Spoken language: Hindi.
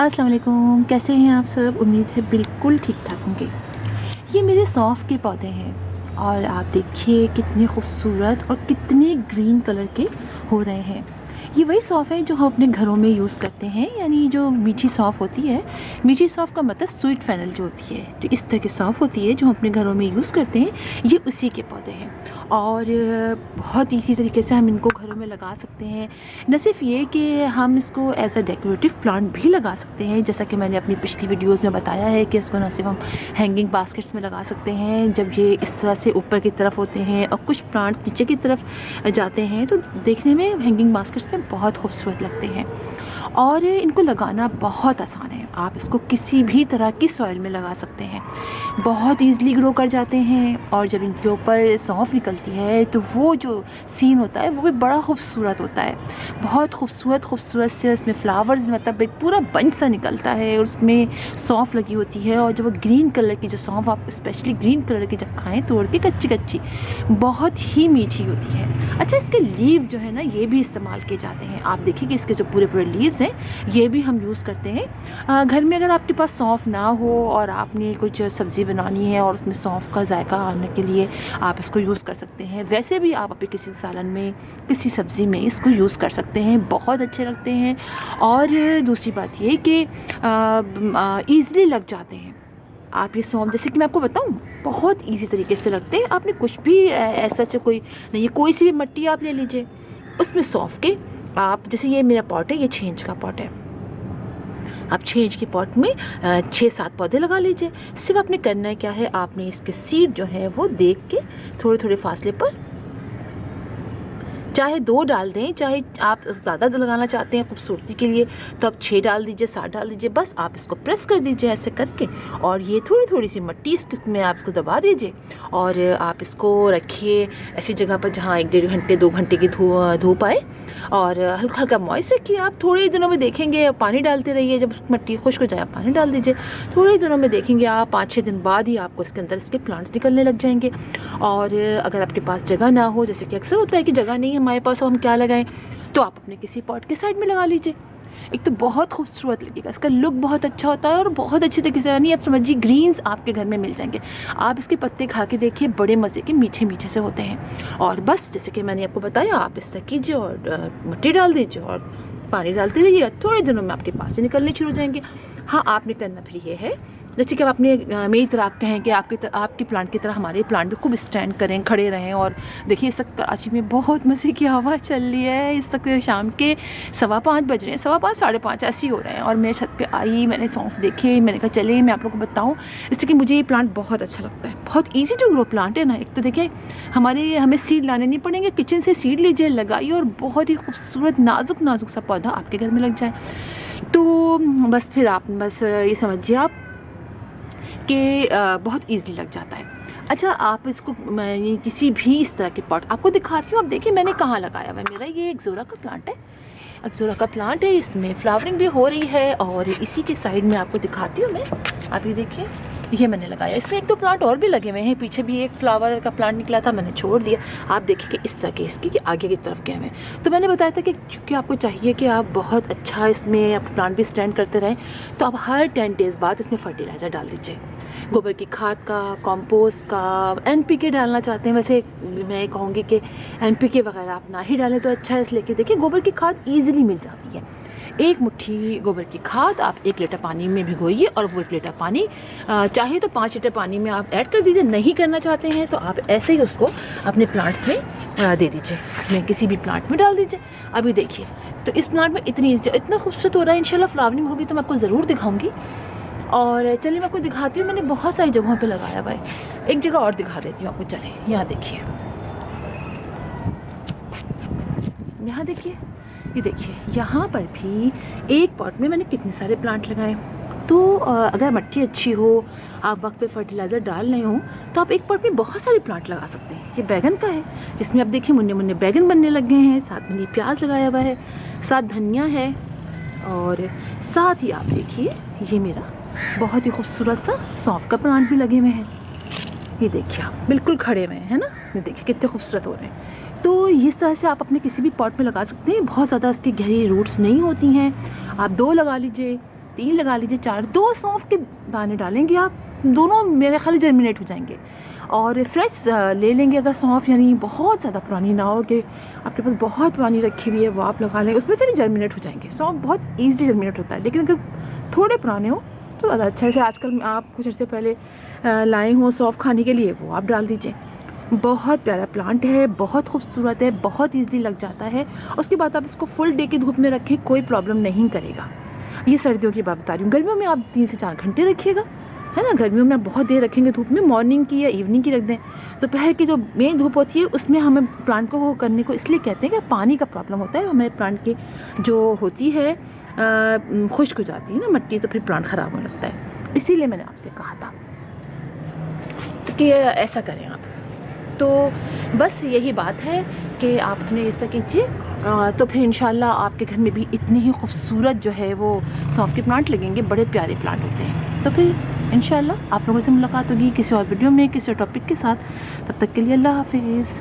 अस्सलाम वालेकुम, कैसे हैं आप सब? उम्मीद है बिल्कुल ठीक ठाक होंगे। ये मेरे सौंफ के पौधे हैं और आप देखिए कितने खूबसूरत और कितने ग्रीन कलर के हो रहे हैं। ये वही सौंफ है जो हम अपने घरों में यूज़ करते हैं, यानी जो मीठी सौंफ होती है। मीठी सौंफ का मतलब स्वीट फेनल जो होती है, जो इस तरह की सौंफ होती है जो हम अपने घरों में यूज़ करते हैं, ये उसी के पौधे हैं। और बहुत इसी तरीके से हम इनको घरों में लगा सकते हैं। न सिर्फ ये कि हम इसको एज अ डेकोरेटिव प्लांट भी लगा सकते हैं, जैसा कि मैंने अपनी पिछली वीडियोस में बताया है कि इसको न सिर्फ हम हैंगिंग बास्केट्स में लगा सकते हैं जब ये इस तरह से ऊपर की तरफ होते हैं, और कुछ प्लांट्स नीचे की तरफ जाते हैं तो देखने में हैंगिंग बास्केट्स में बहुत खूबसूरत लगते हैं। और इनको लगाना बहुत आसान है, आप इसको किसी भी तरह की सॉइल में लगा सकते हैं, बहुत ईज़िली ग्रो कर जाते हैं। और जब इनके ऊपर सौंफ निकलती है तो वो जो सीन होता है वो भी बड़ा खूबसूरत होता है, बहुत खूबसूरत से उसमें फ्लावर्स, मतलब एक पूरा बंच सा निकलता है, उसमें सौंफ लगी होती है। और जो वो ग्रीन कलर की जो सौंफ, आप स्पेशली ग्रीन कलर की जब खाएँ तोड़ के कच्ची बहुत ही मीठी होती है। अच्छा, इसके लीव्स जो है ना, ये भी इस्तेमाल किए जाते हैं। आप देखिए कि इसके जो पूरे लीव्स हैं ये भी हम यूज़ करते हैं। घर में अगर आपके पास सौंफ ना हो और आपने कुछ सब्ज़ी बनानी है और उसमें सौंफ का जायका आने के लिए आप इसको यूज़ कर सकते हैं। वैसे भी आप अपने किसी सालन में, किसी सब्ज़ी में इसको यूज़ कर सकते हैं, बहुत अच्छे लगते हैं। और दूसरी बात ये कि ईज़िली लग जाते हैं। आप ये सौंफ, जैसे कि मैं आपको बताऊं, बहुत इजी तरीके से लगते हैं। आपने कुछ भी ऐसा कोई नहीं है, कोई सी भी मिट्टी आप ले लीजिए, उसमें सौंफ के आप, जैसे ये मेरा पॉट है, ये छेंज का पॉट है, आप छेंज के पॉट में 6-7 पौधे लगा लीजिए। सिर्फ आपने करना है क्या है, आपने इसके सीड जो है वो देख के थोड़े फासले पर, चाहे 2 डाल दें, चाहे आप ज़्यादा लगाना चाहते हैं खूबसूरती के लिए तो आप 6 डाल दीजिए, 7 डाल दीजिए। बस आप इसको प्रेस कर दीजिए ऐसे करके, और ये थोड़ी सी मिट्टी इसमें आप इसको दबा दीजिए। और आप इसको रखिए ऐसी जगह पर जहाँ 1-1.5 घंटे 2 घंटे की धूप आए, और हल्का हल्का मॉइस्ट रखिए। आप थोड़े ही दिनों में देखेंगे, पानी डालते रहिए, जब मिट्टी खुश्क हो जाए आप पानी डाल दीजिए। थोड़े ही दिनों में देखेंगे आप, 5-6 दिन बाद ही आपको इसके अंदर इसके प्लांट्स निकलने लग जाएंगे। और अगर आपके पास जगह ना हो, जैसे कि अक्सर होता है कि जगह नहीं है हमारे पास, हम क्या लगाएं, तो आप अपने किसी पॉट के साइड में लगा लीजिए। एक तो बहुत खूबसूरत लगेगा, इसका लुक बहुत अच्छा होता है और बहुत अच्छी तरीके से, यानी आप समझिए ग्रीन्स आपके घर में मिल जाएंगे। आप इसके पत्ते खा के देखिए, बड़े मज़े के मीठे से होते हैं। और बस जैसे कि मैंने आपको बताया, आप इससे कीजिए और मिट्टी डाल दीजिए और पानी डालते रहिएगा, थोड़े दिनों में आपके पास से निकलने शुरू हो जाएंगे। हाँ, आपने करना फिर ये है, जैसे कि अब आपने मेरी तरह आप कहें कि आपके प्लांट की तरह हमारे प्लांट भी खूब स्टैंड करें, खड़े रहें। और देखिए इस वक्त कराची में बहुत मज़े की हवा चल रही है। इस वक्त शाम के 5:15 बज रहे हैं, 5:15 5:30 ऐसे ही हो रहे हैं। और मैं छत पे आई, मैंने सौंफ देखे, मैंने कहा चले मैं आप लोगों को बताऊं, इसलिए कि मुझे ये प्लांट बहुत अच्छा लगता है। बहुत ईजी टू ग्रो प्लांट है ना। एक तो देखिए हमें सीड लाने नहीं पड़ेंगे, किचन से सीड लीजिए, लगाइए, और बहुत ही खूबसूरत नाजुक सा पौधा आपके घर में लग जाए। तो बस फिर आप बस ये समझिए आप कि बहुत ईज़िली लग जाता है। अच्छा, आप इसको मैं किसी भी इस तरह के पॉट आपको दिखाती हूँ। आप देखिए मैंने कहाँ लगाया हुआ है। मेरा ये एक्जोरा का प्लांट है, एक्जोरा का प्लांट है, इसमें फ्लावरिंग भी हो रही है। और इसी के साइड में आपको दिखाती हूँ मैं, आप ये देखिए, ये मैंने लगाया। इसमें 1-2 प्लांट और भी लगे हुए हैं, पीछे भी एक फ्लावर का प्लांट निकला था, मैंने छोड़ दिया। आप देखिए कि इस तरह के इसकी कि आगे की तरफ गए हुए हैं। तो मैंने बताया था कि क्योंकि आपको चाहिए कि आप बहुत अच्छा इसमें आप प्लांट भी स्टैंड करते रहें, तो आप हर 10 डेज़ बाद इसमें फर्टिलाइज़र डाल दीजिए, गोबर की खाद का, कंपोस्ट का। NPK डालना चाहते हैं, वैसे मैं कहूँगी कि NPK वगैरह आप ना ही डालें तो अच्छा है, इसलिए कि देखिए गोबर की खाद ईजिली मिल जाती है। 1 मुट्ठी गोबर की खाद आप 1 लीटर पानी में भिगोइए, और वो 1 लीटर पानी चाहे तो 5 लीटर पानी में आप ऐड कर दीजिए। नहीं करना चाहते हैं तो आप ऐसे ही उसको अपने प्लांट्स में दे दीजिए, अपने किसी भी प्लांट में डाल दीजिए। अभी देखिए, तो इस प्लांट में इतना खूबसूरत हो रहा है। इंशाल्लाह फ्लावरिंग होगी तो मैं आपको ज़रूर दिखाऊंगी। और चलिए मैं आपको दिखाती हूँ, मैंने बहुत सारी जगहों पे लगाया हुआ है। एक जगह और दिखा देती हूँ आपको, चलिए यहाँ देखिए, यहाँ देखिए, ये देखिए, यहाँ पर भी एक पॉट में मैंने कितने सारे प्लांट लगाए। तो अगर मिट्टी अच्छी हो, आप वक्त पे फर्टिलाइज़र डाल रहे हो, तो आप एक पॉट में बहुत सारे प्लांट लगा सकते हैं। ये बैगन का है, जिसमें आप देखिए मुन्ने बैगन बनने लग गए हैं, साथ में ये प्याज लगाया हुआ है, साथ धनिया है, और साथ ही आप देखिए ये मेरा बहुत ही खूबसूरत सा सौंफ का प्लांट भी लगे हुए हैं। ये देखिए आप बिल्कुल खड़े हुए हैं ना, ये देखिए कितने खूबसूरत हो रहे हैं। तो इस तरह से आप अपने किसी भी पॉट में लगा सकते हैं। बहुत ज़्यादा इसकी गहरी रूट्स नहीं होती हैं, आप 2 लगा लीजिए, 3 लगा लीजिए, 4, 2 सौंफ के दाने डालेंगे आप, दोनों मेरे ख्याल जर्मिनेट हो जाएंगे। और फ्रेश ले लेंगे अगर सौंफ, यानी बहुत ज़्यादा पुरानी ना हो कि आपके पास बहुत पुरानी रखी हुई है, वो आप लगा लें, उसमें से भी जर्मिनेट हो जाएंगे। सौंफ बहुत ईज़िली जर्मिनेट होता है, लेकिन अगर थोड़े पुराने हो तो ज़्यादा अच्छा है। जैसे आजकल आप कुछ अर्से पहले लाए हों सौंफ खाने के लिए, वो आप डाल दीजिए। बहुत प्यारा प्लांट है, बहुत खूबसूरत है, बहुत ईज़िली लग जाता है। उसके बाद आप इसको फुल डे की धूप में रखें, कोई प्रॉब्लम नहीं करेगा। ये सर्दियों की बात बता रही हूँ। गर्मियों में आप 3 से 4 घंटे रखिएगा, है ना। गर्मियों में आप बहुत देर रखेंगे धूप में, मॉर्निंग की या इवनिंग की रख दें। दोपहर की जो मेन धूप होती है उसमें हमें प्लांट को वो करने को इसलिए कहते हैं कि पानी का प्रॉब्लम होता है, हमें प्लांट की जो होती है खुश्क हो जाती है ना मिट्टी, तो फिर प्लांट ख़राब होने लगता है। इसीलिए मैंने आपसे कहा था कि ऐसा करें आप। तो बस यही बात है कि आप अपने ऐसा कीजिए, तो फिर इंशाल्लाह आपके घर में भी इतने ही खूबसूरत जो है वो सौंफ के प्लांट लगेंगे, बड़े प्यारे प्लांट होते हैं। तो फिर इंशाल्लाह आप लोगों से मुलाकात होगी किसी और वीडियो में, किसी और टॉपिक के साथ। तब तक के लिए अल्लाह हाफिज़।